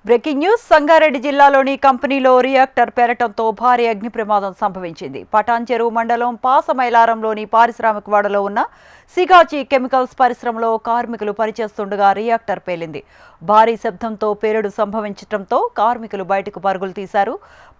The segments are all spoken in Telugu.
బ్రేకింగ్ న్యూస్ సంగారెడ్డి జిల్లాలోని కంపెనీలో రియాక్టర్ పేరటంతో భారీ అగ్ని ప్రమాదం సంభవించింది. పటాన్ చెరువు మండలం పాసమైలారంలోని పారిశ్రామిక వాడలో ఉన్న సిగాచి కెమికల్స్ పరిశ్రమలో కార్మికులు పనిచేస్తుండగా రియాక్టర్ పేలింది. భారీ శబ్దంతో పేలుడు సంభవించడంతో కార్మికులు బయటకు పరుగులు తీశారు.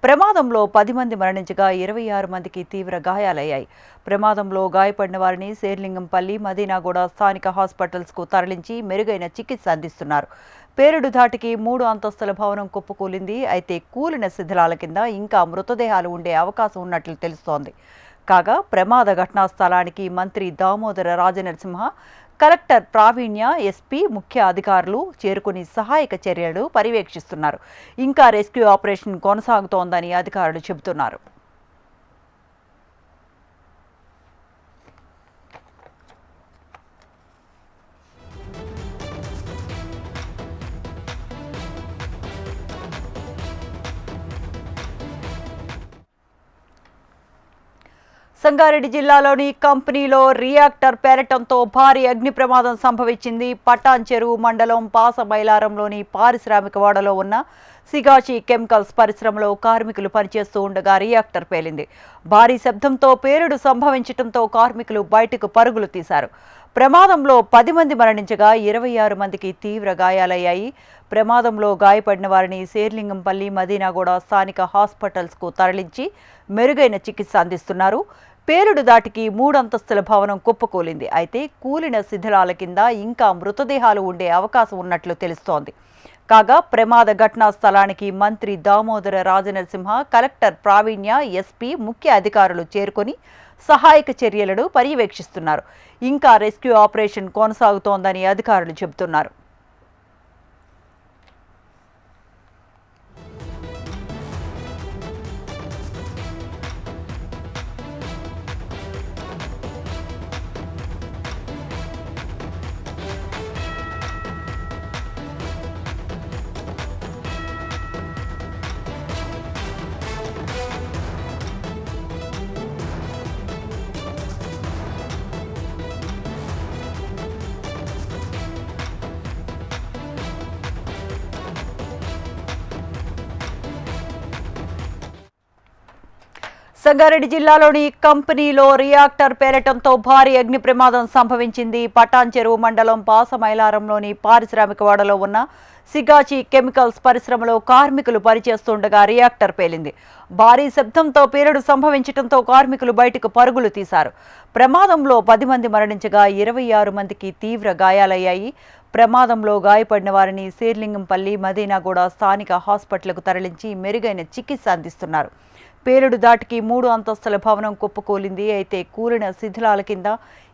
ప్రమాదంలో 10 మంది మరణించగా 26 మందికి తీవ్ర గాయాలయ్యాయి. ప్రమాదంలో గాయపడిన వారిని శేర్లింగంపల్లి, మదీనాగూడ స్థానిక హాస్పిటల్స్కు తరలించి మెరుగైన చికిత్స అందిస్తున్నారు. పేలుడు ధాటికి 3 అంతస్తుల భవనం కుప్పకూలింది. అయితే కూలిన శిథిలాల కింద ఇంకా మృతదేహాలు ఉండే అవకాశం ఉన్నట్లు తెలుస్తోంది. కాగా ప్రమాద ఘటనా స్థలానికి మంత్రి దామోదర రాజనరసింహ, కలెక్టర్ ప్రావీణ్య, ఎస్పీ, ముఖ్య అధికారులు చేరుకుని సహాయక చర్యలు పర్యవేక్షిస్తున్నారు. ఇంకా రెస్క్యూ ఆపరేషన్ కొనసాగుతోందని అధికారులు చెబుతున్నారు. సంగారెడ్డి జిల్లాలోని కంపెనీలో రియాక్టర్ పేరటంతో భారీ అగ్ని ప్రమాదం సంభవించింది. పటాన్ చెరువు మండలం పాసమైలారంలోని పారిశ్రామిక వాడలో ఉన్న సిగాచి కెమికల్స్ పరిశ్రమలో కార్మికులు పనిచేస్తూ ఉండగా రియాక్టర్ పేలింది. భారీ శబ్దంతో పేలుడు సంభవించడంతో కార్మికులు బయటకు పరుగులు తీశారు. ప్రమాదంలో 10 మంది మరణించగా 26 మందికి తీవ్ర గాయాలయ్యాయి. ప్రమాదంలో గాయపడిన వారిని శేర్లింగంపల్లి, మదీనాగూడ స్థానిక హాస్పిటల్స్కు తరలించి మెరుగైన చికిత్స అందిస్తున్నారు. పేలుడు దాటికి 3 అంతస్తుల భవనం కుప్పకూలింది. అయితే కూలిన శిథిలాల కింద ఇంకా మృతదేహాలు ఉండే అవకాశం ఉన్నట్లు తెలుస్తోంది. కాగా ప్రమాద ఘటనా స్థలానికి మంత్రి దామోదర రాజనరసింహ, కలెక్టర్ ప్రావీణ్య, ఎస్పీ, ముఖ్య అధికారులు చేరుకొని సహాయక చర్యలను పర్యవేక్షిస్తున్నారు. ఇంకా రెస్క్యూ ఆపరేషన్ కొనసాగుతోందని అధికారులు చెబుతున్నారు. సంగారెడ్డి జిల్లాలోని కంపెనీలో రియాక్టర్ పేరటంతో భారీ అగ్ని ప్రమాదం సంభవించింది. పటాన్ చెరువు మండలం పాసమైలారంలోని పారిశ్రామిక వాడలో ఉన్న సిగాచి కెమికల్స్ పరిశ్రమలో కార్మికులు పనిచేస్తుండగా రియాక్టర్ పేలింది. భారీ శబ్దంతో పేలుడు సంభవించడంతో కార్మికులు బయటకు పరుగులు తీశారు. ప్రమాదంలో 10 మంది మరణించగా 26 మందికి తీవ్ర గాయాలయ్యాయి. ప్రమాదంలో గాయపడిన వారిని శేర్లింగంపల్లి, మదీనాగూడ స్థానిక హాస్పిటల్కు తరలించి మెరుగైన చికిత్స అందిస్తున్నారు. పేలుడు దాటికి 3 అంతస్తుల భవనం కుప్పకూలింది. అయితే కూలిన శిథిలాల కింద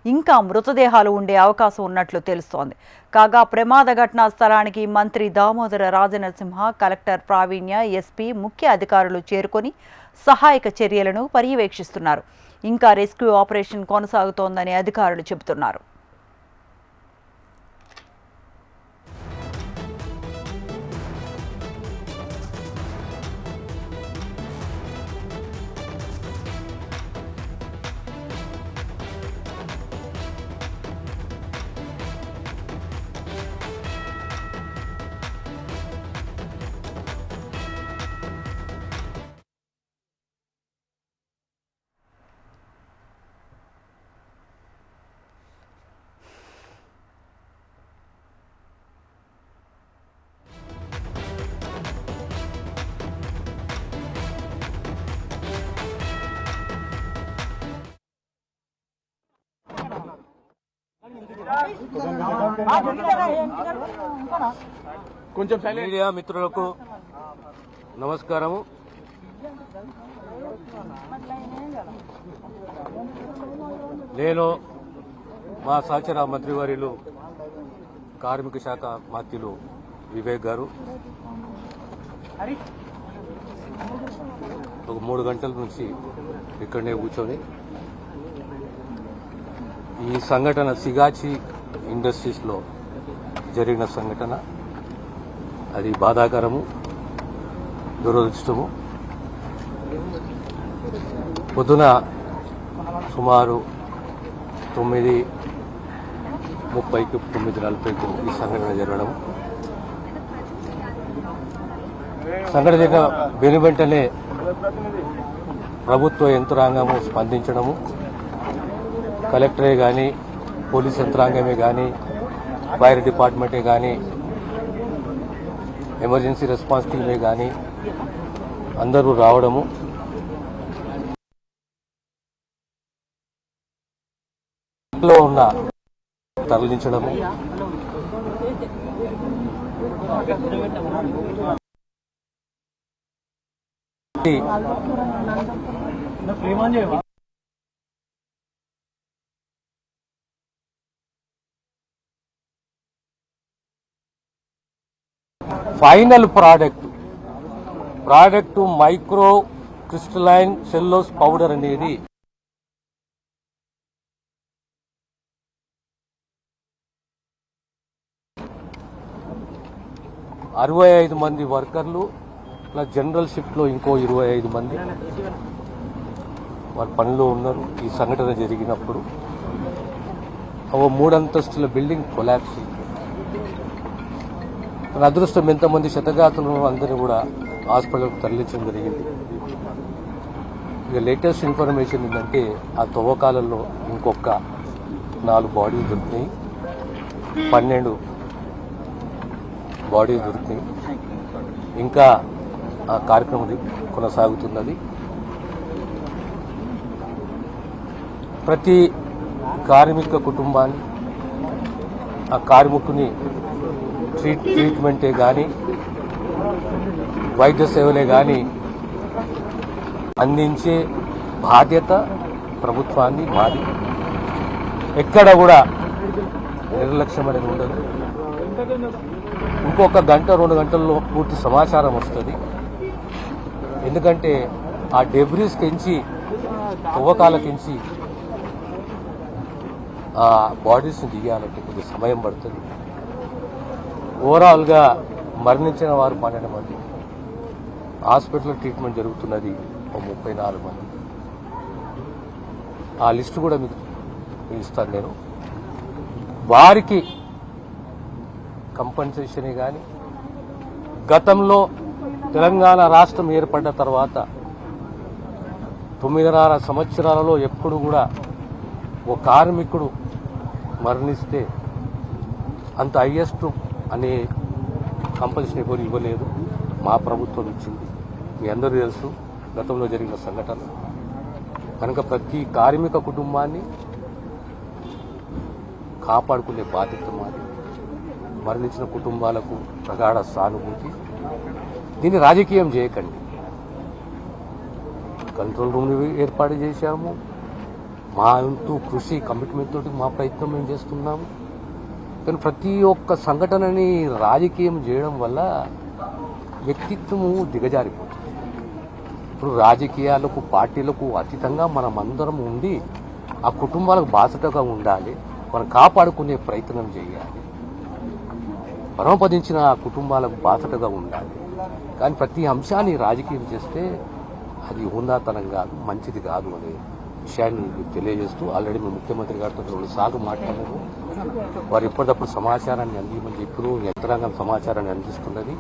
ఇంకా మృతదేహాలు ఉండే అవకాశం ఉన్నట్లు తెలుస్తోంది. కాగా ప్రమాద ఘటనా స్థలానికి మంత్రి దామోదర రాజనరసింహ, కలెక్టర్ ప్రావీణ్య, ఎస్పీ, ముఖ్య అధికారులు చేరుకొని సహాయక చర్యలను పర్యవేక్షిస్తున్నారు. ఇంకా రెస్క్యూ ఆపరేషన్ కొనసాగుతోందని అధికారులు చెబుతున్నారు. మీడియా మిత్రులకు నమస్కారము. నేను మా సహచర మంత్రివర్యులు కార్మిక శాఖ మంత్రులు వివేక్ గారు ఒక 3 గంటల నుంచి ఇక్కడనే కూర్చొని ఈ సంఘటన సిగాచి ఇండస్ట్రీస్లో జరిగిన సంఘటన అది బాధాకరము, దురదృష్టము. పొద్దున సుమారు 9:30కి 9:40కు ఈ సంఘటన జరగడం. సంఘటన జరిగిన వెనువెంటనే ప్రభుత్వ యంత్రాంగము స్పందించడము, కలెక్టరే కానీ, పోలీస్ యంత్రాంగమే కానీ, ఫైర్ డిపార్ట్మెంటే కానీ, ఎమర్జెన్సీ రెస్పాన్స్ టీమే కానీ అందరూ రావడము, లో ఉన్న తరలించడము, final product micro crystalline cellulose powder అనేది అరవై 65 మంది వర్కర్లు ప్లస్ జనరల్ షిఫ్ట్ లో ఇంకో 25 మంది వారి పనిలో ఉన్నారు. ఈ సంఘటన జరిగినప్పుడు ఓ 3 అంతస్తుల బిల్డింగ్ కొలాప్స్. మన అదృష్టం ఎంతమంది శతఘాతులను అందరినీ కూడా హాస్పిటల్కి తరలించడం జరిగింది. ఇక లేటెస్ట్ ఇన్ఫర్మేషన్ ఏంటంటే ఆ తవ్వకాలలో ఇంకొక 4 బాడీలు దొరికినాయి, 12 బాడీలు దొరికినాయి. ఇంకా ఆ కార్యక్రమం కొనసాగుతున్నది. ప్రతి కార్మిక కుటుంబాన్ని, ఆ కార్మికుని ట్రీట్మెంటే కానీ, వైద్య సేవలే కానీ అందించే బాధ్యత ప్రభుత్వాన్ని మాది. ఎక్కడ కూడా నిర్లక్ష్యం అనేది ఉండదు. ఇంకొక 1-2 గంటల్లో పూర్తి సమాచారం వస్తుంది. ఎందుకంటే ఆ డెబ్రీస్ కించి, తవ్వకాలకించి ఆ బాడీస్ని తీయాలంటే కొద్దిగా సమయం పడుతుంది. ఓవరాల్గా మరణించిన వారు 12 మంది, హాస్పిటల్లో ట్రీట్మెంట్ జరుగుతున్నది 34 మంది. ఆ లిస్టు కూడా మీకు ఇస్తాను నేను. వారికి కంపెన్సేషన్ కానీ, గతంలో తెలంగాణ రాష్ట్రం ఏర్పడ్డ తర్వాత 9.5 సంవత్సరాలలో ఎప్పుడు కూడా ఒక కార్మికుడు మరణిస్తే అంత హైయెస్ట్ అనే కంపల్సరీ ఎవరు ఇవ్వలేదు. మా ప్రభుత్వం ఇచ్చింది. మీ అందరూ తెలుసు గతంలో జరిగిన సంఘటన. కనుక ప్రతి కార్మిక కుటుంబాన్ని కాపాడుకునే బాధ్యత మాది. మరణించిన కుటుంబాలకు ప్రగాఢ సానుభూతి. దీన్ని రాజకీయం చేయకండి. కంట్రోల్ రూమ్ ఏర్పాటు చేశాము. మా వంతు కృషి, కమిట్మెంట్ తోటి మా ప్రయత్నం మేము చేస్తున్నాము. కానీ ప్రతి ఒక్క సంఘటనని రాజకీయం చేయడం వల్ల వ్యక్తిత్వము దిగజారిపోతుంది. ఇప్పుడు రాజకీయాలకు, పార్టీలకు అతీతంగా మనం అందరం ఉండి ఆ కుటుంబాలకు బాధ్యతగా ఉండాలి. మనం కాపాడుకునే ప్రయత్నం చేయాలి. పరమపదించిన ఆ కుటుంబాలకు బాధ్యతగా ఉండాలి. కానీ ప్రతి అంశాన్ని రాజకీయం చేస్తే అది హుందాతనం కాదు, మంచిది కాదు అనే విషయాన్ని మీకు తెలియజేస్తూ ఆల్రెడీ మేము ముఖ్యమంత్రి గారితో 2 సార్లు మాట్లాడాము. వారు ఎప్పటికప్పుడు సమాచారాన్ని అందించమని చెప్పారు. యంత్రాంగం సమాచారాన్ని అందిస్తున్నది.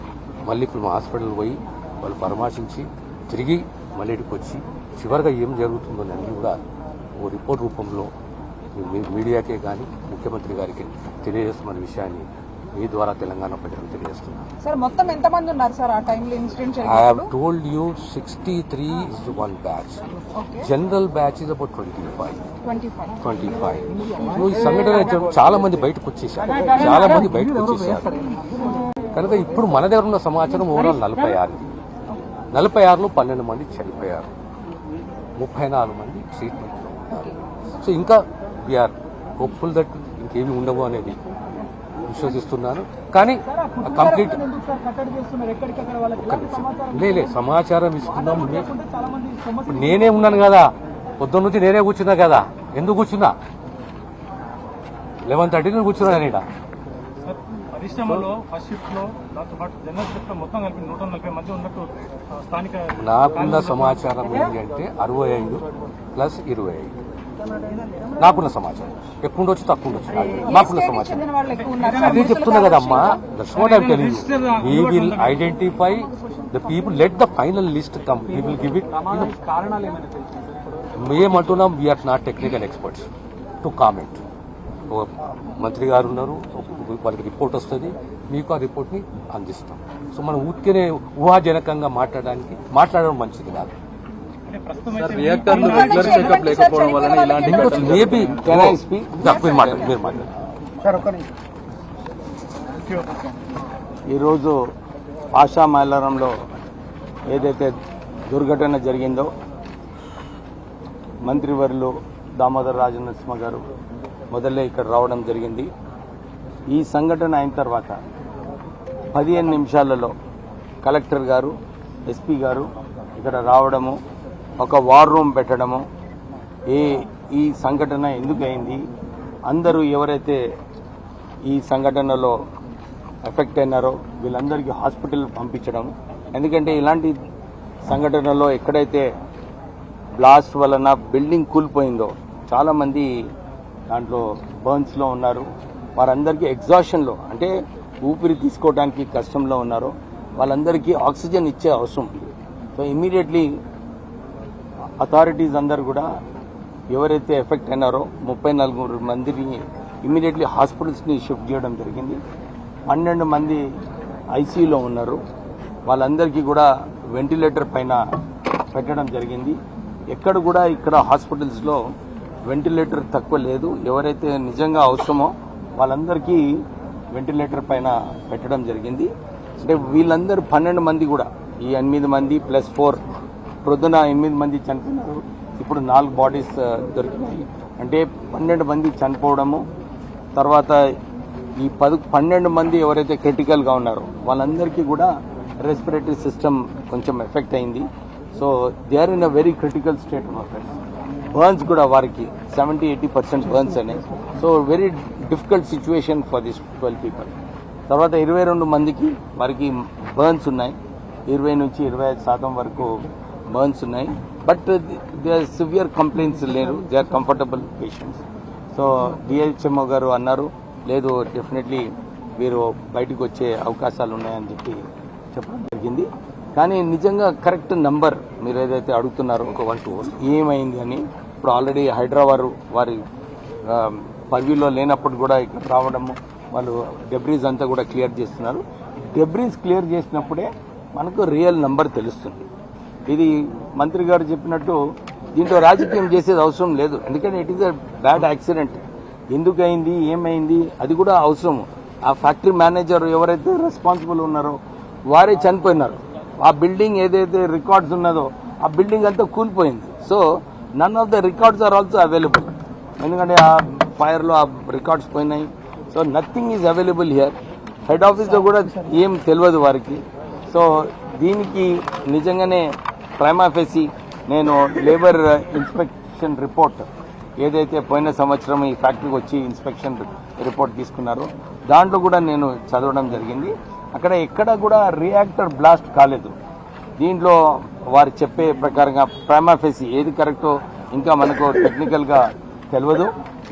మళ్ళీ ఇప్పుడు మా హాస్పిటల్ పోయి వాళ్ళు పరామర్శించి తిరిగి మళ్ళీ ఇక్కడికి వచ్చి చివరిగా ఏం జరుగుతుందో అన్నీ కూడా ఓ రిపోర్ట్ రూపంలో మీడియాకే కానీ ముఖ్యమంత్రి గారికి తెలియజేస్తున్న విషయాన్ని మీ ద్వారా తెలంగాణ ప్రజలకు తెలియజేస్తున్నాను. సార్ మొత్తం ఎంతమంది ఉన్నారు సార్ ఆ టైంలో incident I have told you 63 is the one batch. General batch is about 25. ఈ సంఘటన చాలా మంది బయటకు వచ్చేసారు. కనుక ఇప్పుడు మన దగ్గర ఉన్న సమాచారం ఓవరాల్ 46. 46లో 12 మంది చనిపోయారు, 34 మంది ట్రీట్మెంట్లో ఉన్నారు. సో ఇంకా వీఆర్ హోప్ఫుల్ దట్ ఇంకేమి ఉండవు అనేది విశ్వసిస్తున్నాను. కానీ కంప్లీట్ లేలే సమాచారం ఇస్తున్నాం. నేనే ఉన్నాను కదా, పొద్దున్న నుంచి నేనే కూర్చున్నా కదా. ఎందుకు కూర్చున్నా? 11:30 నేను కూర్చున్నా. నేను పరిశ్రమలో ఫస్ట్ షిఫ్ట్ లో దాంతో పాటు జనరల్ షిఫ్ట్ లో మొత్తం కలిపి 140 మంది ఉన్నట్టు స్థానిక నాకున్న సమాచారం ఏంటి అంటే 65 ప్లస్ 25 నాకున్న సమాచారం. ఎక్కువ ఉండొచ్చు, తక్కువ ఉండొచ్చు. నాకున్న సమాచారం అదే చెప్తున్నా కదమ్మా. That's what I am telling you. We will identify The people, let the final list come. We will give it. కారణాలు ఏమైనా తెలుసు మేమంటున్నాం we are not technical experts to comment. మంత్రి గారు ఉన్నారు, వాళ్ళకి రిపోర్ట్ వస్తుంది, మీకు ఆ రిపోర్ట్ని అందిస్తాం. సో మనం ఊరికేనే ఊహాజనకంగా మాట్లాడడం మంచిది కాదు. రియాక్టర్లు రెగ్యులర్ చెకప్ లేకపోవడం వలన ఇలాంటి మేబీ మీరు మాట్లాడారు. ఈరోజు పాషా మైలారంలో ఏదైతే దుర్ఘటన జరిగిందో మంత్రివర్యులు దామోదర్ రాజనరసింహ గారు మొదలే ఇక్కడ రావడం జరిగింది. ఈ సంఘటన అయిన తర్వాత 15 నిమిషాలలో కలెక్టర్ గారు, ఎస్పీ గారు ఇక్కడ రావడము, ఒక వార్ రూమ్ పెట్టడము, ఈ సంఘటన ఎందుకు అయింది, అందరూ ఎవరైతే ఈ సంఘటనలో ఎఫెక్ట్ అయినారో వీళ్ళందరికీ హాస్పిటల్ పంపించడం. ఎందుకంటే ఇలాంటి సంఘటనలో ఎక్కడైతే బ్లాస్ట్ వలన బిల్డింగ్ కూలిపోయిందో చాలామంది దాంట్లో బర్న్స్లో ఉన్నారు. వారందరికీ ఎగ్జాషన్లో, అంటే ఊపిరి తీసుకోవడానికి కష్టంలో ఉన్నారు. వాళ్ళందరికీ ఆక్సిజన్ ఇచ్చే అవసరం ఉంది. సో ఇమ్మీడియట్లీ అథారిటీస్ అందరు కూడా ఎవరైతే ఎఫెక్ట్ అయినారో 34 మందిని ఇమ్మీడియట్లీ హాస్పిటల్స్ని షిఫ్ట్ చేయడం జరిగింది. 12 మంది ఐసీయూలో ఉన్నారు. వాళ్ళందరికీ కూడా వెంటిలేటర్ పైన పెట్టడం జరిగింది. ఎక్కడ కూడా ఇక్కడ హాస్పిటల్స్లో వెంటిలేటర్ తక్కువ లేదు. ఎవరైతే నిజంగా అవసరమో వాళ్ళందరికీ వెంటిలేటర్ పైన పెట్టడం జరిగింది. అంటే వీళ్ళందరూ 12 మంది కూడా, ఈ 8 మంది ప్లస్ 4, ప్రొద్దున 8 మంది చనిపోయినారు, ఇప్పుడు 4 బాడీస్ దొరికినాయి. అంటే 12 మంది చనిపోవడము, తర్వాత ఈ 12 మంది ఎవరైతే క్రిటికల్గా ఉన్నారో వాళ్ళందరికీ కూడా రెస్పిరేటరీ సిస్టమ్ కొంచెం ఎఫెక్ట్ అయింది. So they are in a very critical state of affairs. Burns కూడా వారికి 70-80% బర్న్స్ అయినాయి. So very difficult situation for this 12 people. తర్వాత 22 మందికి వారికి బర్న్స్ ఉన్నాయి. 20 నుంచి 25% వరకు బర్న్స్ ఉన్నాయి. But they are severe complaints లేరు, they are comfortable patients. So DHMO గారు అన్నారు, లేదు డెఫినెట్లీ వీరు బయటకు వచ్చే అవకాశాలు ఉన్నాయని చెప్పడం జరిగింది. కానీ నిజంగా కరెక్ట్ నంబర్ మీరు ఏదైతే అడుగుతున్నారో ఏమైంది అని, ఇప్పుడు ఆల్రెడీ హైదరాబాద్ వారి పర్వ్యూలో లేనప్పుడు కూడా ఇక్కడ రావడము, వాళ్ళు డెబ్రీస్ అంతా కూడా క్లియర్ చేస్తున్నారు. డెబ్రీస్ క్లియర్ చేసినప్పుడే మనకు రియల్ నంబర్ తెలుస్తుంది. ఇది మంత్రి గారు చెప్పినట్టు దీంట్లో రాజకీయం చేసేది అవసరం లేదు. ఎందుకంటే it is a bad accident. ఎందుకు అయింది, ఏమైంది అది కూడా అవసరం. ఆ ఫ్యాక్టరీ మేనేజర్ ఎవరైతే రెస్పాన్సిబుల్ ఉన్నారో వారే చనిపోయినారు. ఆ బిల్డింగ్ ఏదైతే రికార్డ్స్ ఉన్నదో ఆ బిల్డింగ్ అంతా కూలిపోయింది. So none of the records are also available. ఎందుకంటే ఆ ఫైర్లో ఆ రికార్డ్స్ పోయినాయి. So nothing is available here. Head ఆఫీస్లో కూడా ఏం తెలియదు వారికి. సో దీనికి నిజంగానే ప్రైమా ఫేసి నేను లేబర్ ఇన్స్పెక్షన్ రిపోర్ట్ ఏదైతే పోయిన సంవత్సరం ఈ ఫ్యాక్టరీకి వచ్చి ఇన్స్పెక్షన్ రిపోర్ట్ తీసుకున్నారో దాంట్లో కూడా నేను చదవడం జరిగింది. అక్కడ ఎక్కడ కూడా రియాక్టర్ బ్లాస్ట్ కాలేదు. దీంట్లో వారు చెప్పే ప్రకారంగా ప్రైమా ఫేసి ఏది కరెక్టో ఇంకా మనకు టెక్నికల్గా తెలియదు.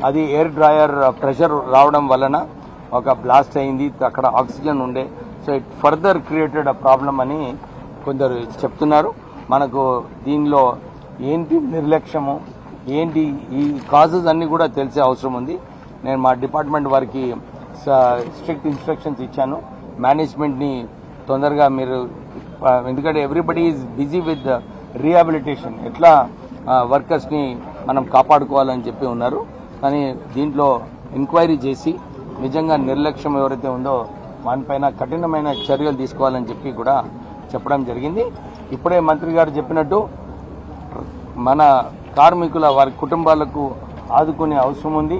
అది ఎయిర్ డ్రాయర్ ప్రెషర్ రావడం వలన ఒక బ్లాస్ట్ అయింది. అక్కడ ఆక్సిజన్ ఉండే, so it further created a problem అని కొందరు చెప్తున్నారు. మనకు దీనిలో ఏంటి నిర్లక్ష్యము, ఏంటి ఈ కాజెస్ అన్ని కూడా తెలిసే అవసరం ఉంది. నేను మా డిపార్ట్మెంట్ వారికి స్ట్రిక్ట్ ఇన్స్ట్రక్షన్స్ ఇచ్చాను. మేనేజ్మెంట్ని తొందరగా మీరు, ఎందుకంటే everybody is busy with rehabilitation, ఎట్లా వర్కర్స్ని మనం కాపాడుకోవాలని చెప్పి ఉన్నారు. కానీ దీంట్లో ఎంక్వైరీ చేసి నిజంగా నిర్లక్ష్యం ఎవరైతే ఉందో వానిపైన కఠినమైన చర్యలు తీసుకోవాలని చెప్పి కూడా చెప్పడం జరిగింది. ఇప్పుడే మంత్రి గారు చెప్పినట్టు మన కార్మికుల వారి కుటుంబాలకు ఆదుకునే అవసరం ఉంది.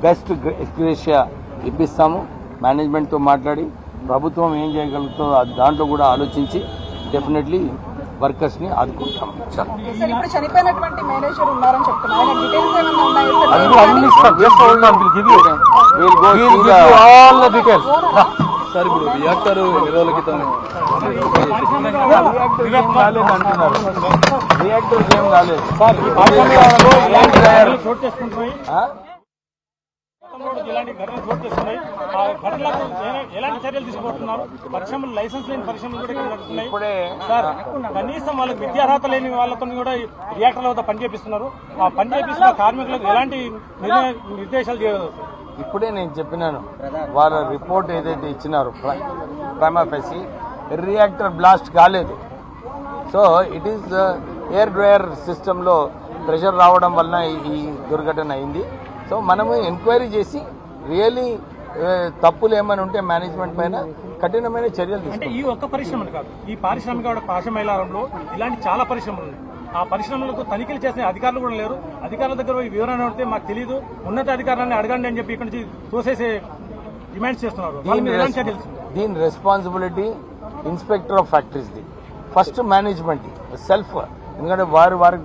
Best ex gratia ఇప్పిస్తాము. మేనేజ్మెంట్తో మాట్లాడి ప్రభుత్వం ఏం చేయగలుగుతుందో దాంట్లో కూడా ఆలోచించి డెఫినెట్లీ వర్కర్స్ని ఆదుకుంటాం. సార్ ఇప్పుడు చనిపోయినటువంటి మేనేజర్ ఉన్నారని చెప్తున్నారు. ఆయన డీటెయిల్స్ ఏమైనా ఉన్నాయో సార్, ఇప్పుడు రియాక్టర్ ఎన్ని రోజుల క్రితం రియాక్టర్ ఏం కాలేదు. గతంలో ఇలాంటి ఘటనలు చోటు చేసుకున్నాయి. ఆ ఘటనలకు ఎలాంటి చర్యలు తీసుకుంటున్నారు? పరిశ్రమలు లైసెన్స్ లేని పరిశ్రమలు కూడా ఇక్కడ జరుగుతున్నాయి. సార్, కనీసం వాళ్ళకి విద్యార్హత లేని వాళ్ళతో కూడా రియాక్టర్ల వద్ద పనిచేపిస్తున్నారు. ఆ పనిచేపిస్తున్న కార్మికులకు ఎలాంటి నిర్దేశాలు చేయదు? ఇప్పుడే నేను చెప్పినాను, వాళ్ళ రిపోర్ట్ ఏదైతే ఇచ్చినారో ప్రైమా ఫేసి రియాక్టర్ బ్లాస్ట్ కాలేదు. So it is air dryer సిస్టంలో ప్రెషర్ రావడం వలన ఈ దుర్ఘటన అయింది. సో మనము ఎంక్వైరీ చేసి రియలీ తప్పులు ఏమైనా ఉంటే మేనేజ్మెంట్ పైన కఠినమైన చర్యలు అంటే తీసుకుంటాం. ఈ ఒక్క పరిశ్రమలు కాదు, ఈ పారిశ్రామిక పాశమైలారంలో ఇలాంటి చాలా పరిశ్రమలు ఉన్నాయి. ఆ పరిశ్రమలకు తనిఖీలు చేసే అధికారులు కూడా లేరు. అధికారుల దగ్గర పోయి వివరణ అడిగితే మాకు తెలియదు, ఉన్నత అధికారులను అడగండి అని చెప్పి ఇక్కడ నుంచి తోసేసే డిమాండ్స్ చేస్తున్నారు. వాళ్ళ మీద ఎలాంటి చర్యలు? దీని responsibility inspector of factories the, first management self. ఎందుకంటే వారి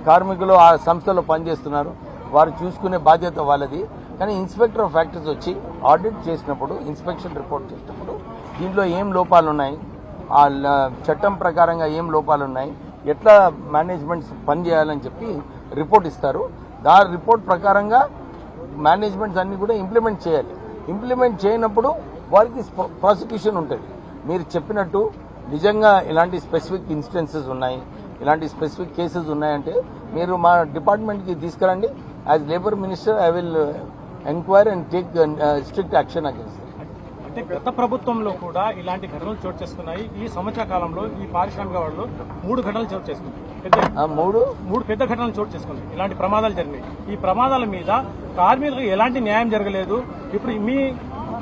కార్మికులు ఆ సంస్థలో పనిచేస్తున్నారు, వారు చూసుకునే బాధ్యత వాళ్ళది. కానీ ఇన్స్పెక్టర్ ఆఫ్ ఫ్యాక్టరీస్ వచ్చి ఆడిట్ చేసినప్పుడు, ఇన్స్పెక్షన్ రిపోర్ట్ చేసినప్పుడు దీంట్లో ఏం లోపాలు ఉన్నాయి, ఆ చట్టం ప్రకారంగా ఏం లోపాలు ఉన్నాయి, ఎట్లా మేనేజ్మెంట్స్ పనిచేయాలని చెప్పి రిపోర్ట్ ఇస్తారు. దాని రిపోర్ట్ ప్రకారంగా మేనేజ్మెంట్స్ అన్ని కూడా ఇంప్లిమెంట్ చేయాలి. ఇంప్లిమెంట్ చేయనప్పుడు వారికి ప్రాసిక్యూషన్ ఉంటుంది. మీరు చెప్పినట్టు నిజంగా ఇలాంటి స్పెసిఫిక్ ఇన్స్టెన్సెస్ ఉన్నాయి, ఇలాంటి స్పెసిఫిక్ కేసెస్ ఉన్నాయంటే మీరు మా డిపార్ట్మెంట్కి తీసుకురండి. As labour minister I will enquire and take strict action against. అంటే గత ప్రభుత్వంలో కూడా ఇలాంటి ఘటనలు చోటు చేసుకున్నాయి. ఈ సంవత్సర కాలంలో ఈ పారిశ్రామిక వాళ్ళు 3 ఘటనలు చోటు చేసుకున్నాయి. మూడు పెద్ద ఘటనలు చోటు చేసుకున్నాయి. ఇలాంటి ప్రమాదాలు జరిగినాయి. ఈ ప్రమాదాల మీద కార్మికులకు ఎలాంటి న్యాయం జరగలేదు. ఇప్పుడు మీ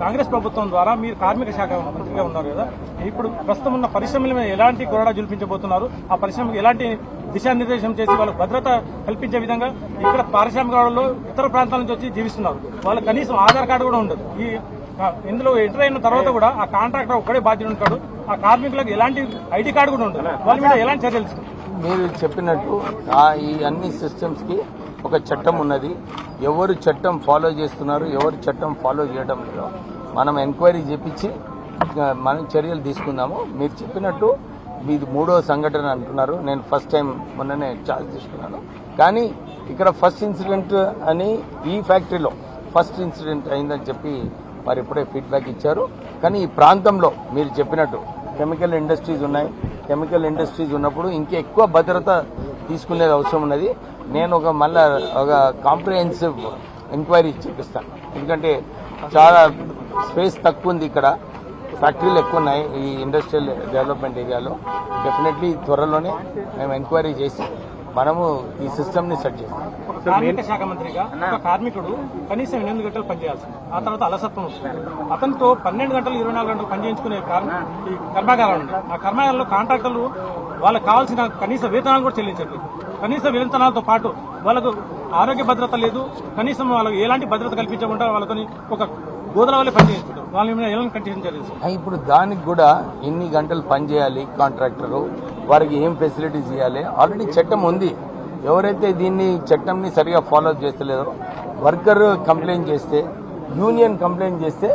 కాంగ్రెస్ ప్రభుత్వం ద్వారా మీరు కార్మిక శాఖ మంత్రిగా ఉన్నారు కదా, ఇప్పుడు ప్రస్తుతం ఉన్న పరిశ్రమల మీద ఎలాంటి కొరడా జుల్పించబోతున్నారు? ఆ పరిశ్రమకు ఎలాంటి దిశానిర్దేశం చేసి వాళ్ళకు భద్రత కల్పించే విధంగా ఇక్కడ పారిశ్రామిక వాళ్ళు ఇతర ప్రాంతాల నుంచి వచ్చి జీవిస్తున్నారు. వాళ్ళకి కనీసం ఆధార్ కార్డు కూడా ఉండదు. ఇందులో ఎంటర్ అయిన తర్వాత కూడా ఆ కాంట్రాక్టర్ ఒక్కడే బాధ్యత ఉంటాడు. ఆ కార్మికులకు ఎలాంటి ఐడి కార్డు కూడా ఉండదు. వాళ్ళ మీద ఎలాంటి చర్యలు తీసుకుంటారు? మీరు చెప్పినట్టు ఈ అన్ని సిస్టమ్స్ కి ఒక చట్టం ఉన్నది. ఎవరు చట్టం ఫాలో చేస్తున్నారు, ఎవరు చట్టం ఫాలో చేయడం లేదో మనం ఎంక్వైరీ చేపించి మనం చర్యలు తీసుకుందాము. మీరు చెప్పినట్టు మీది 3వ సంఘటన అంటున్నారు. నేను ఫస్ట్ టైం మొన్ననే ఛార్జ్ తీసుకున్నాను. కానీ ఇక్కడ ఫస్ట్ ఇన్సిడెంట్ అని ఈ ఫ్యాక్టరీలో ఫస్ట్ ఇన్సిడెంట్ అయిందని చెప్పి వారు ఇప్పుడే ఫీడ్బ్యాక్ ఇచ్చారు. కానీ ఈ ప్రాంతంలో మీరు చెప్పినట్టు కెమికల్ ఇండస్ట్రీస్ ఉన్నాయి. కెమికల్ ఇండస్ట్రీస్ ఉన్నప్పుడు ఇంకా ఎక్కువ భద్రత తీసుకునేది అవసరం ఉన్నది. నేను మళ్ళా ఒక కాంప్రిహెన్సివ్ ఎంక్వైరీ చేపిస్తాను. ఎందుకంటే చాలా స్పేస్ తక్కువ ఉంది ఇక్కడ, ఫ్యాక్టరీలు ఎక్కువ ఉన్నాయి ఈ ఇండస్ట్రియల్ డెవలప్మెంట్ ఏరియాలో. డెఫినెట్లీ త్వరలోనే మేము ఎంక్వైరీ చేసి మనము ఈ సిస్టమ్ ని సెట్ చేస్తాం. కార్మిక శాఖ మంత్రిగా ఒక కార్మికుడు కనీసం 8 గంటలు పనిచేయాల్సింది. ఆ తర్వాత అలసత్వం వస్తుంది. అతనితో 12 గంటలు 24 గంటలు పనిచేయించుకునే ఈ కర్మాగారాలు ఉంది. ఆ కర్మాగారంలో కాంట్రాక్టర్లు వాళ్ళకి కావాల్సిన కనీస వేతనాలు కూడా చెల్లించట్లేదు. కనీస వేతనాలతో పాటు వాళ్ళకు ఆరోగ్య భద్రత లేదు. కనీసం వాళ్ళకు ఎలాంటి భద్రత కల్పించకుండా వాళ్ళతో ఒక గోదల వల్లే పనిచేయించుకుంటారు. వాళ్ళ మీద ఎలాంటి కండిషన్ చర్యలు? ఇప్పుడు దానికి కూడా ఎన్ని గంటలు పనిచేయాలి కాంట్రాక్టరు, వారికి ఏం ఫెసిలిటీస్ ఇవ్వాలి, ఆల్రెడీ చట్టం ఉంది. ఎవరైతే దీన్ని చట్టంని సరిగా ఫాలో చేస్తలేదో, వర్కర్ కంప్లైంట్ చేస్తే, యూనియన్ కంప్లైంట్ చేస్తే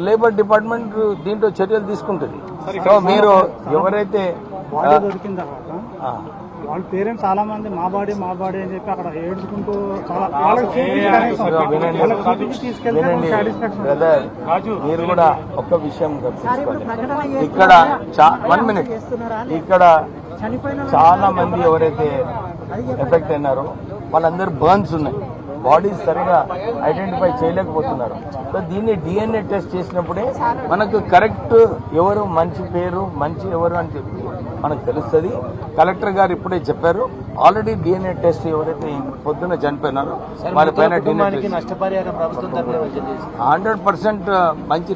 లేబర్ డిపార్ట్మెంట్ దీంట్లో చర్యలు తీసుకుంటుంది. సో మీరు ఎవరైతే దొరికిన తర్వాత వాళ్ళ పేరెంట్స్ చాలా మంది మా బాడీ అని చెప్పి అక్కడ ఏడ్చుకుంటూ బ్రదర్, మీరు కూడా ఒక్క విషయం గమనించుకోండి. ఇక్కడ 1 మినిట్, ఇక్కడ చాలా మంది ఎవరైతే ఎఫెక్ట్ అయినారో వాళ్ళందరూ బర్న్స్ ఉన్నాయి. బాడీస్ సరిగా ఐడెంటిఫై చేయలేకపోతున్నారు. సో దీన్ని DNA టెస్ట్ చేసినప్పుడే మనకు కరెక్ట్ ఎవరు మంచి పేరు, మంచి ఎవరు అని చెప్పి మనకు తెలుస్తుంది. కలెక్టర్ గారు ఇప్పుడే చెప్పారు, ఆల్రెడీ DNA టెస్ట్ ఎవరైతే పొద్దున చనిపోయినారో వారి పైన 100% మంచి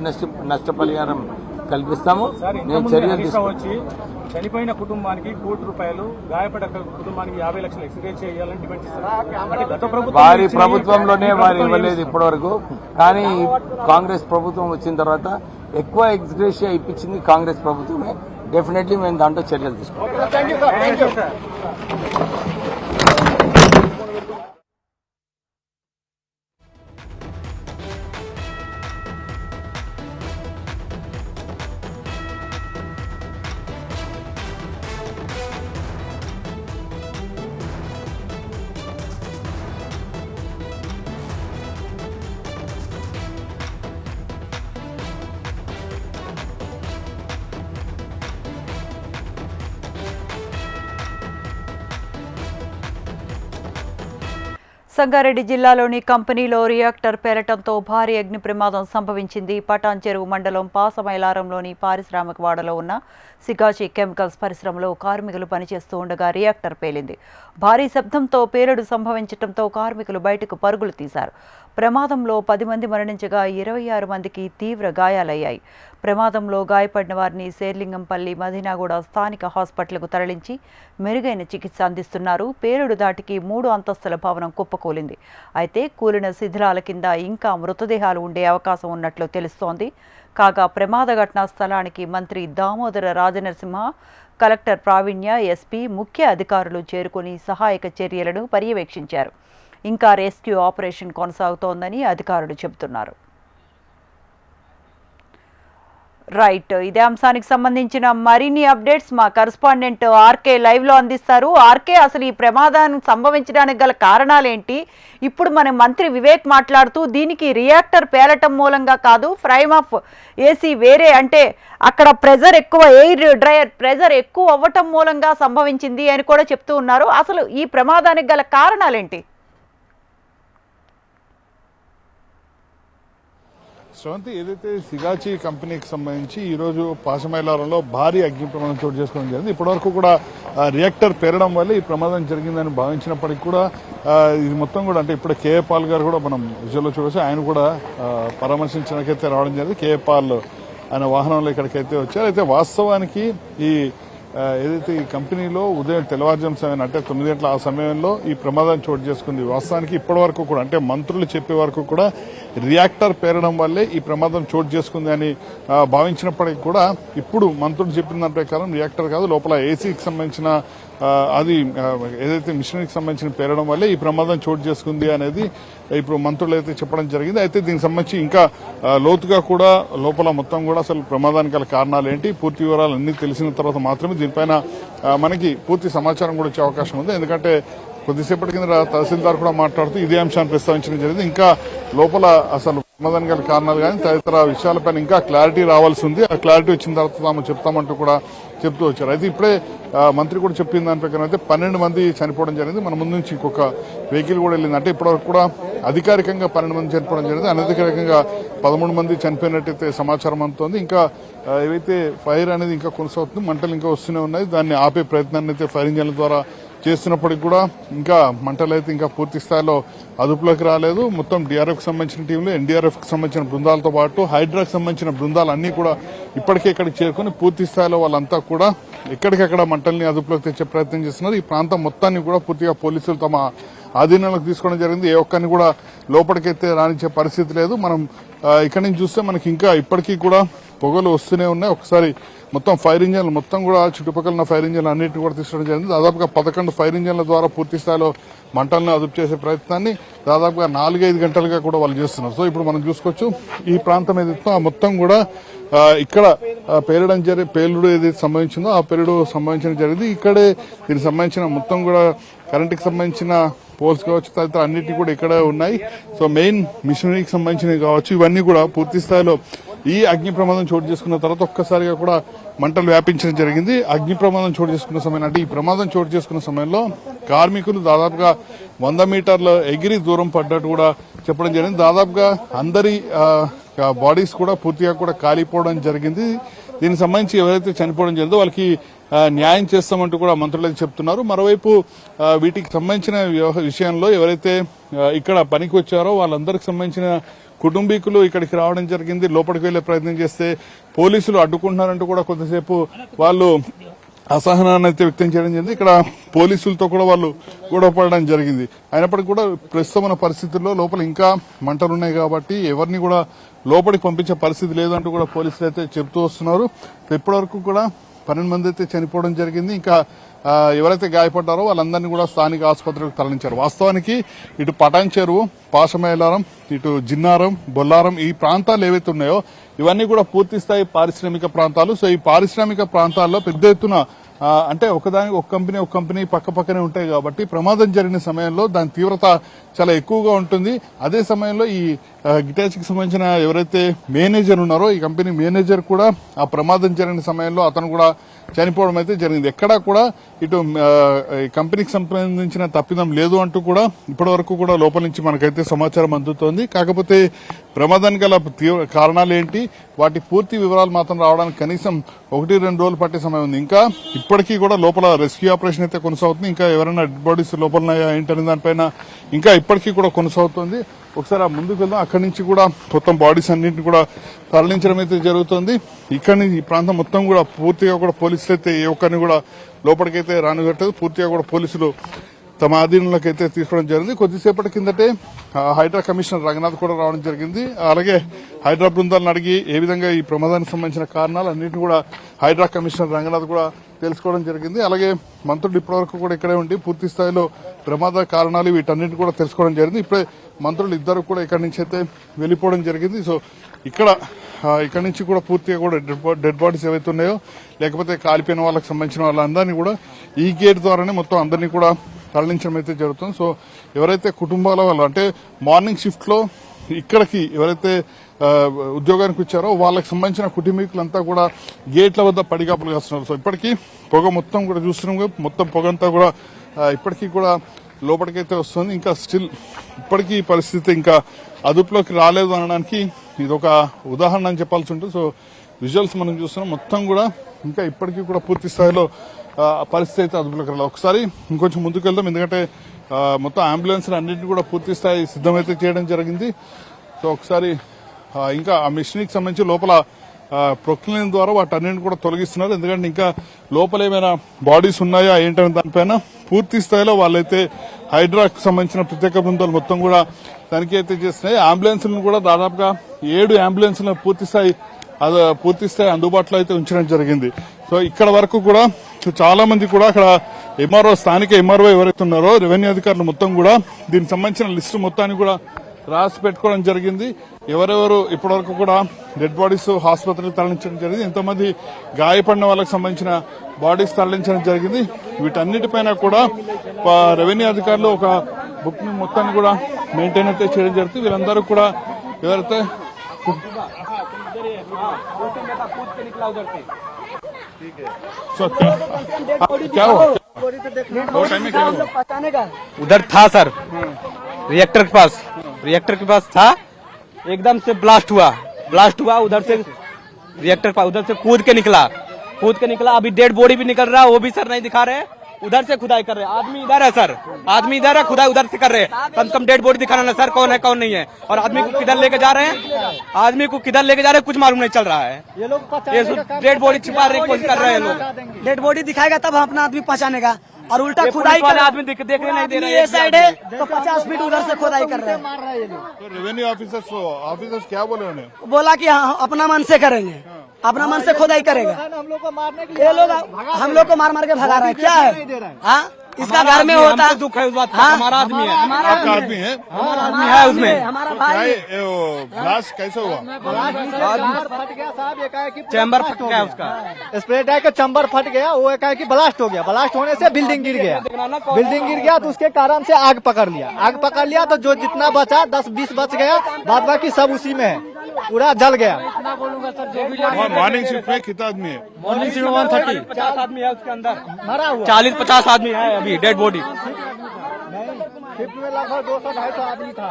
నష్టపరిహారం కల్పిస్తాము. నేను చర్యలు తీసుకొచ్చి చనిపోయిన కుటుంబానికి ₹1,00,00,000, గాయపడ్డ కుటుంబానికి 50 లక్షలు ఎక్స్గ్రేజ్ చేయాలని డిమాండ్ చేస్తారు. వారి ప్రభుత్వంలోనే వారు ఇవ్వలేదు ఇప్పటి వరకు. కానీ కాంగ్రెస్ ప్రభుత్వం వచ్చిన తర్వాత ఎక్కువ ఎక్స్గ్రేషియా ఇప్పించింది కాంగ్రెస్ ప్రభుత్వమే. డెఫినెట్లీ మేము దాంట్లో చర్యలు తీసుకుంటాం. సంగారెడ్డి జిల్లాలోని కంపెనీలో రియాక్టర్ పేలటంతో భారీ అగ్ని ప్రమాదం సంభవించింది. పటాన్ చెరువు మండలం పాసమైలారంలోని పారిశ్రామిక వాడలో ఉన్న సిగాచి కెమికల్స్ పరిశ్రమలో కార్మికులు పనిచేస్తూ ఉండగా రియాక్టర్ పేలింది. భారీ శబ్దంతో పేలుడు సంభవించడంతో కార్మికులు బయటకు పరుగులు తీశారు. ప్రమాదంలో 10 మంది మరణించగా 26 మందికి తీవ్ర గాయాలయ్యాయి. ప్రమాదంలో గాయపడిన వారిని శేర్లింగంపల్లి, మదీనాగూడ స్థానిక హాస్పిటల్కు తరలించి మెరుగైన చికిత్స అందిస్తున్నారు. పేలుడు దాటికి 3 అంతస్తుల భవనం కుప్పకూలింది. అయితే కూలిన శిథిలాల కింద ఇంకా మృతదేహాలు ఉండే అవకాశం ఉన్నట్లు తెలుస్తోంది. కాగా ప్రమాద ఘటనా స్థలానికి మంత్రి దామోదర రాజనరసింహ, కలెక్టర్ ప్రావీణ్య, ఎస్పీ, ముఖ్య అధికారులు చేరుకుని సహాయక చర్యలను పర్యవేక్షించారు. ఇంకా రెస్క్యూ ఆపరేషన్ కొనసాగుతోందని అధికారులు చెబుతున్నారు. రైట్, ఇదే అంశానికి సంబంధించిన మరిన్ని అప్డేట్స్ మా కరెస్పాండెంట్ ఆర్కే లైవ్లో అందిస్తారు. ఆర్కే, అసలు ఈ ప్రమాదం సంభవించడానికి గల కారణాలేంటి? ఇప్పుడు మన మంత్రి వివేక్ మాట్లాడుతూ దీనికి రియాక్టర్ పేలటం మూలంగా కాదు, ఫ్రైమ్ ఆఫ్ ఏసీ వేరే, అంటే అక్కడ ప్రెజర్ ఎక్కువ, ఎయిర్ డ్రైయర్ ప్రెజర్ ఎక్కువ అవ్వటం మూలంగా సంభవించింది అని కూడా చెప్తూ ఉన్నారు. అసలు ఈ ప్రమాదానికి గల కారణాలేంటి? శ్రవంతి, ఏదైతే సిగాచి కంపెనీకి సంబంధించి ఈరోజు పాసమైలారంలో భారీ అగ్ని ప్రమాదం చోటు చేసుకోవడం జరిగింది. ఇప్పటివరకు కూడా రియాక్టర్ పేరడం వల్ల ఈ ప్రమాదం జరిగిందని భావించినప్పటికీ కూడా ఇది మొత్తం కూడా, అంటే ఇప్పుడు కేఏ పాల్ గారు కూడా మనం విజువల్లో చూసి ఆయన కూడా పరామర్శించడానికైతే రావడం జరిగింది. కేఏ పాల్ ఆయన వాహనంలో ఇక్కడికైతే వచ్చారు. అయితే వాస్తవానికి ఈ ఏదైతే ఈ కంపెనీలో ఉదయం తెల్లవారుజాము సమయం, అంటే 9 గంటల ఆ సమయంలో ఈ ప్రమాదం చోటు చేసుకుంది. వాస్తవానికి ఇప్పటి వరకు కూడా, అంటే మంత్రులు చెప్పే వరకు కూడా రియాక్టర్ పేరడం వల్లే ఈ ప్రమాదం చోటు చేసుకుంది అని భావించినప్పటికీ కూడా ఇప్పుడు మంత్రులు చెప్పిన దాని ప్రకారం రియాక్టర్ కాదు, లోపల ఏసీకి సంబంధించిన అది ఏదైతే మిషనరీకి సంబంధించిన పేరడం వల్లే ఈ ప్రమాదం చోటు చేసుకుంది అనేది ఇప్పుడు మంత్రులు అయితే చెప్పడం జరిగింది. అయితే దీనికి సంబంధించి ఇంకా లోతుగా కూడా లోపల మొత్తం కూడా అసలు ప్రమాదానికి గల కారణాలు ఏంటి, పూర్తి వివరాలు అన్ని తెలిసిన తర్వాత మాత్రమే దీనిపైన మనకి పూర్తి సమాచారం కూడా వచ్చే అవకాశం ఉంది. ఎందుకంటే కొద్దిసేపటి కింద తహసీల్దార్ కూడా మాట్లాడుతూ ఇదే అంశాన్ని ప్రస్తావించడం జరిగింది. ఇంకా లోపల అసలు ప్రమాదానికి గల కారణాలు కానీ తదితర విషయాలపైన ఇంకా క్లారిటీ రావాల్సి ఉంది. ఆ క్లారిటీ వచ్చిన తర్వాత తాము చెప్తామంటూ కూడా చెప్తూ వచ్చారు. అయితే ఇప్పుడే మంత్రి కూడా చెప్పిన దాని ప్రకారం అయితే 12 మంది చనిపోవడం జరిగింది. మన ముందు నుంచి ఇంకొక వెహికల్ కూడా వెళ్ళింది. అంటే ఇప్పటివరకు కూడా అధికారికంగా 12 మంది చనిపోవడం జరిగింది. అనధికారికంగా 13 మంది చనిపోయినట్టయితే సమాచారం అందుతోంది. ఇంకా ఏవైతే ఫైర్ అనేది ఇంకా కొనసాగుతుంది, మంటలు ఇంకా వస్తూనే ఉన్నాయి. దాన్ని ఆపే ప్రయత్నాన్ని అయితే ఫైర్ ఇంజన్ల ద్వారా చేస్తున్నప్పటికీ కూడా ఇంకా మంటలు అయితే ఇంకా పూర్తి స్థాయిలో అదుపులోకి రాలేదు. మొత్తం డిఆర్ఎఫ్ కి సంబంధించిన టీంలు, ఎన్డీఆర్ఎఫ్ కి సంబంధించిన బృందాలతో పాటు హైడ్రాకి సంబంధించిన బృందాలు అన్ని కూడా ఇప్పటికే ఇక్కడికి చేరుకుని పూర్తి స్థాయిలో వాళ్ళంతా కూడా ఎక్కడికక్కడ మంటల్ని అదుపులోకి తెచ్చే ప్రయత్నం చేస్తున్నారు. ఈ ప్రాంతం మొత్తాన్ని కూడా పూర్తిగా పోలీసులు తమ ఆధీనంలోకి తీసుకోవడం జరిగింది. ఏ ఒక్కరిని కూడా లోపలికైతే రానిచ్చే పరిస్థితి లేదు. మనం ఇక్కడి నుంచి చూస్తే మనకి ఇంకా ఇప్పటికీ కూడా పొగలు వస్తూనే ఉన్నాయి. ఒకసారి మొత్తం ఫైర్ ఇంజన్లు మొత్తం కూడా చుట్టుపక్కల ఉన్న ఫైర్ ఇంజన్లు అన్నింటినీ కూడా తీసుకోవడం జరిగింది. దాదాపుగా 11 ఫైర్ ఇంజన్ల ద్వారా పూర్తి స్థాయిలో మంటలను అదుపు చేసే ప్రయత్నాన్ని దాదాపుగా 4-5 గంటలుగా కూడా వాళ్ళు చేస్తున్నారు. సో ఇప్పుడు మనం చూసుకోవచ్చు ఈ ప్రాంతం ఏదైతే మొత్తం కూడా ఇక్కడ పేలుడు ఏదైతే సంభవించిందో ఆ పేలుడు సంభవించడం జరిగింది. ఇక్కడే దీనికి సంబంధించిన మొత్తం కూడా కరెంటుకి సంబంధించిన పోల్స్ కావచ్చు తదితర అన్నింటినీ కూడా ఇక్కడే ఉన్నాయి. సో మెయిన్ మిషనరీకి సంబంధించినవి కావచ్చు, ఇవన్నీ కూడా పూర్తి స్థాయిలో ఈ అగ్ని ప్రమాదం చోటు చేసుకున్న తర్వాత ఒక్కసారిగా కూడా మంటలు వ్యాపించడం జరిగింది. అగ్ని ప్రమాదం చోటు చేసుకున్న సమయంలో, అంటే ఈ ప్రమాదం చోటు చేసుకున్న సమయంలో కార్మికులు దాదాపుగా 100 మీటర్ల ఎగిరి దూరం పడ్డట్టు కూడా చెప్పడం జరిగింది. దాదాపుగా అందరి బాడీస్ కూడా పూర్తిగా కూడా కాలిపోవడం జరిగింది. దీనికి సంబంధించి ఎవరైతే చనిపోవడం జరిగిందో వాళ్ళకి న్యాయం చేస్తామంటూ కూడా మంత్రులు అయితే చెప్తున్నారు. మరోవైపు వీటికి సంబంధించిన విషయంలో ఎవరైతే ఇక్కడ పనికి వచ్చారో వాళ్ళందరికి సంబంధించిన కుటుంబీకులు ఇక్కడికి రావడం జరిగింది. లోపలికి వెళ్లే ప్రయత్నం చేస్తే పోలీసులు అడ్డుకుంటున్నారంటూ కూడా కొద్దిసేపు వాళ్ళు అసహనాన్ని అయితే వ్యక్తం చేయడం జరిగింది. ఇక్కడ పోలీసులతో కూడా వాళ్ళు గొడవ పడడం జరిగింది. అయినప్పటికీ కూడా ప్రస్తుతం ఉన్న పరిస్థితుల్లో లోపల ఇంకా మంటలున్నాయి కాబట్టి ఎవరిని కూడా లోపలికి పంపించే పరిస్థితి లేదంటూ కూడా పోలీసులు అయితే చెబుతూ వస్తున్నారు. ఇప్పటివరకు కూడా 12 మంది అయితే చనిపోవడం జరిగింది. ఇంకా ఎవరైతే గాయపడ్డారో వాళ్ళందరినీ కూడా స్థానిక ఆసుపత్రికి తరలించారు. వాస్తవానికి ఇటు పటాన్ చెరువు, పాసమైలారం, ఇటు జిన్నారం, బొల్లారం ఈ ప్రాంతాలు ఏవైతే ఉన్నాయో ఇవన్నీ కూడా పూర్తి స్థాయి పారిశ్రామిక ప్రాంతాలు. సో ఈ పారిశ్రామిక ప్రాంతాల్లో పెద్ద ఎత్తున అంటే ఒక కంపెనీ పక్కనే ఉంటాయి కాబట్టి ప్రమాదం జరిగిన సమయంలో దాని తీవ్రత చాలా ఎక్కువగా ఉంటుంది. అదే సమయంలో ఈ గిటాచికి సంబంధించిన ఎవరైతే మేనేజర్ ఉన్నారో ఈ కంపెనీ మేనేజర్ కూడా ఆ ప్రమాదం జరిగిన సమయంలో అతను కూడా చనిపోవడం అయితే జరిగింది. ఎక్కడా కూడా ఇటు ఈ కంపెనీకి సంబంధించిన తప్పిదం లేదు అంటూ కూడా ఇప్పటి వరకు కూడా లోపల నుంచి మనకైతే సమాచారం అందుతోంది. కాకపోతే ప్రమాదానికి గల కారణాలు ఏంటి, వాటి పూర్తి వివరాలు మాత్రం రావడానికి కనీసం 1-2 రోజులు పట్టే సమయం ఉంది. ఇంకా ఇప్పటికీ కూడా లోపల రెస్క్యూ ఆపరేషన్ అయితే కొనసాగుతుంది. ఇంకా ఎవరైనా డెడ్ బాడీస్ లోపల ఏంటనే దానిపైన ఇంకా ఇప్పటికీ కూడా కొనసాగుతుంది. ఒకసారి ఆ ముందుకు వెళ్దాం. అక్కడి నుంచి కూడా మొత్తం బాడీస్ అన్నింటినీ కూడా తరలించడం అయితే జరుగుతుంది. ఇక్కడి నుంచి ఈ ప్రాంతం మొత్తం కూడా పూర్తిగా కూడా పోలీసులు అయితే ఏ ఒక్కరిని కూడా లోపలికైతే రానివ్వట్లేదు. పూర్తిగా కూడా పోలీసులు తమ ఆధీనంలోకి అయితే తీసుకోవడం జరిగింది. కొద్దిసేపటి కిందటే హైడ్రా కమిషనర్ రంగనాథ్ కూడా రావడం జరిగింది. అలాగే హైడ్రా బృందాలను అడిగి ఏ విధంగా ఈ ప్రమాదానికి సంబంధించిన కారణాలు అన్నింటినీ కూడా హైడ్రా కమిషనర్ రంగనాథ్ కూడా తెలుసుకోవడం జరిగింది. అలాగే మంత్రులు ఇప్పటివరకు కూడా ఇక్కడే ఉండి పూర్తి స్థాయిలో ప్రమాద కారణాలు వీటన్నింటినీ కూడా తెలుసుకోవడం జరిగింది. ఇప్పుడే మంత్రులు ఇద్దరు కూడా ఇక్కడి నుంచి అయితే వెళ్లిపోవడం జరిగింది. సో ఇక్కడ నుంచి కూడా పూర్తిగా కూడా డెడ్ బాడీస్ ఏవైతే ఉన్నాయో లేకపోతే కాలిపోయిన వాళ్ళకి సంబంధించిన వాళ్ళందరినీ కూడా ఈ గేట్ ద్వారానే మొత్తం అందరినీ కూడా తరలించడం అయితే జరుగుతుంది. సో ఎవరైతే కుటుంబాల వాళ్ళు అంటే మార్నింగ్ షిఫ్ట్ లో ఇక్కడికి ఎవరైతే ఉద్యోగానికి వచ్చారో వాళ్ళకి సంబంధించిన కుటుంబీకులంతా కూడా గేట్ల వద్ద పడిగాపులు కాస్తున్నారు. సో ఇప్పటికీ పొగ మొత్తం కూడా చూస్తున్నాం. మొత్తం పొగ అంతా కూడా ఇప్పటికీ కూడా లోపలికైతే వస్తుంది. ఇంకా స్టిల్ ఇప్పటికీ పరిస్థితి ఇంకా అదుపులోకి రాలేదు అనడానికి ఇది ఒక ఉదాహరణ అని చెప్పాల్సి ఉంటుంది. సో విజువల్స్ మనం చూస్తున్నాం. మొత్తం కూడా ఇంకా ఇప్పటికీ కూడా పూర్తి స్థాయిలో పరిస్థితి అయితే అదుపులోకి రాలేదు. ఒకసారి ఇంకొంచెం ముందుకు వెళ్దాం. ఎందుకంటే మొత్తం అంబులెన్స్ అన్నింటినీ కూడా పూర్తి స్థాయి సిద్దమైతే చేయడం జరిగింది. సో ఒకసారి ఇంకా ఆ మిషన్కి సంబంధించి లోపల ప్రొక్లైన్ ద్వారా వాటన్నింటిని కూడా తొలగిస్తున్నారు. ఎందుకంటే ఇంకా లోపల ఏమైనా బాడీస్ ఉన్నాయా ఏంటనే దానిపైన పూర్తి స్థాయిలో వాళ్ళైతే హైడ్రాకు సంబంధించిన ప్రత్యేక బృందాలు మొత్తం కూడా తనిఖీ అయితే చేస్తున్నాయి. అంబులెన్స్లను కూడా దాదాపుగా 7 అంబులెన్స్లను పూర్తి స్థాయి అందుబాటులో అయితే ఉంచడం జరిగింది. సో ఇక్కడ వరకు కూడా చాలా మంది కూడా అక్కడ స్థానిక ఎంఆర్ఓ ఎవరైతే ఉన్నారో రెవెన్యూ అధికారులు మొత్తం కూడా దీనికి సంబంధించిన లిస్టు మొత్తాన్ని కూడా రాసి పెట్టుకోవడం జరిగింది. ఎవరెవరు ఇప్పటివరకు కూడా డెడ్ బాడీస్ ఆసుపత్రికి తరలించడం జరిగింది, ఎంతమంది గాయపడిన వాళ్ళకి సంబంధించిన బాడీస్ తరలించడం జరిగింది. వీటన్నిటిపైన కూడా రెవెన్యూ అధికారులు ఒక బుక్ ని మొత్తాన్ని కూడా మెయింటైన్ అయితే చేయడం జరుగుతుంది. వీళ్ళందరూ కూడా ఎవరైతే क्या हुआ उधर था सर, रिएक्टर के पास था, एकदम से ब्लास्ट हुआ उधर से रिएक्टर उधर से कूद के निकला. अभी डेड बॉडी भी निकल रहा है, वो भी सर नहीं दिखा रहे. उधर से खुदाई कर रहे हैं. आदमी इधर है सर, खुदाई उधर से कर रहे हैं. कम से कम डेड बॉडी दिखाना ना सर, कौन है कौन नहीं है. और आदमी को किधर लेके जा रहे हैं, कुछ मालूम नहीं चल रहा है. ये डेड बॉडी छिपा रहे कोशिश कर रहे हैं लोग. डेड बॉडी दिखाएगा तब अपना आदमी पहचानेगा. और उल्टा खुदाई कर आदमी देखने नहीं दे रहे. ये साइड है तो 50 फीट उधर से खुदाई कर रहे हैं. रेवेन्यू ऑफिसर्स क्या बोले उन्हें? बोला कि हाँ अपना मन से करेंगे, अपना मन से खुदाई करेगा. हम लोग को मारने के ये लोग हम लोग को मार मार के भगा रहे हैं. क्या है हाँ इसका घर में होता है. दुख है उस बात का. हमारा आदमी है, आपका आदमी है? उसमें. हमारा क्या भाई है ब्लास्ट कैसे हुआ? फट गया साहब, एकाएक चैम्बर फट गया उसका. स्प्रे टैंक का चैम्बर फट गया, वो एकाएक ब्लास्ट हो गया. ब्लास्ट होने से बिल्डिंग गिर गया तो उसके कारण से आग पकड़ लिया तो जो जितना बचा 10-20 बच गया, बाद बाकी सब उसी में है, पूरा जल गया. मॉर्निंग शिफ्ट में कितना आदमी है? मॉर्निंग से 130 50 आदमी है उसके अंदर. मरा हुआ 40-50 आदमी है अभी डेड बॉडी. शिफ्ट में लगभग 200-250 आदमी था.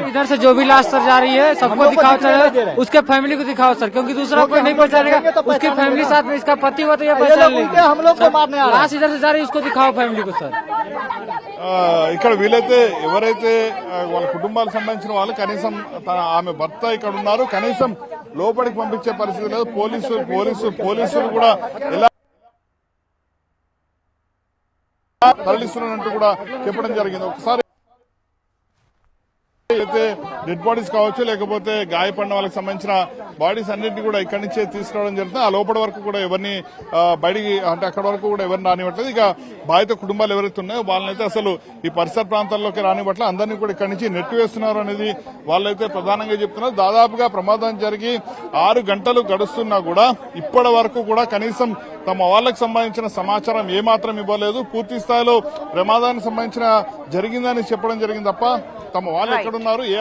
इधर से जो भी लाश सर जा रही है सबको दिखाओ सर, उसके फैमिली को दिखाओ सर, क्योंकि दूसरा कोई नहीं पहचानेगा. उसकी फैमिली साथ में इसका पति हुआ तो ये पहचान लेंगे. हम लोग को मारने आ रहा लाश इधर से जा रही है उसको दिखाओ फैमिली को सर. ఇక్కడ వీలైతే ఎవరైతే వాళ్ళ కుటుంబాలకు సంబంధించిన వాళ్ళు కనీసం ఆమె భర్త ఇక్కడ ఉన్నారు, కనీసం లోపలికి పంపించే పరిస్థితి లేదు. పోలీసులు కూడా ఎలా తరలిస్తున్నట్టు కూడా చెప్పడం జరిగింది. ఒకసారి అయితే డెడ్ బాడీస్ కావచ్చు లేకపోతే గాయపడిన వాళ్ళకి సంబంధించిన బాడీస్ అన్నింటినీ కూడా ఇక్కడి నుంచే తీసుకురావడం జరుగుతుంది. ఆ లోపల వరకు కూడా ఎవరిని బయటికి అంటే అక్కడ వరకు కూడా ఎవరిని రానివ్వట్లేదు. ఇక బాధిత కుటుంబాలు ఎవరైతే ఉన్నాయో వాళ్ళనైతే అసలు ఈ పరిసర ప్రాంతాల్లోకి రానివ్వట్లేదు. అందరినీ కూడా ఇక్కడి నుంచి నెట్టివేస్తున్నారు అనేది వాళ్ళైతే ప్రధానంగా చెప్తున్నారు. దాదాపుగా ప్రమాదం జరిగి 6 గంటలు గడుస్తున్నా కూడా ఇప్పటి వరకు కూడా కనీసం తమ వాళ్ళకి సంబంధించిన సమాచారం ఏమాత్రం ఇవ్వలేదు. పూర్తి స్థాయిలో ప్రమాదానికి సంబంధించిన జరిగిందని చెప్పడం జరిగింది తప్ప తమ వాళ్ళు ఎక్కడున్నారు, ఏ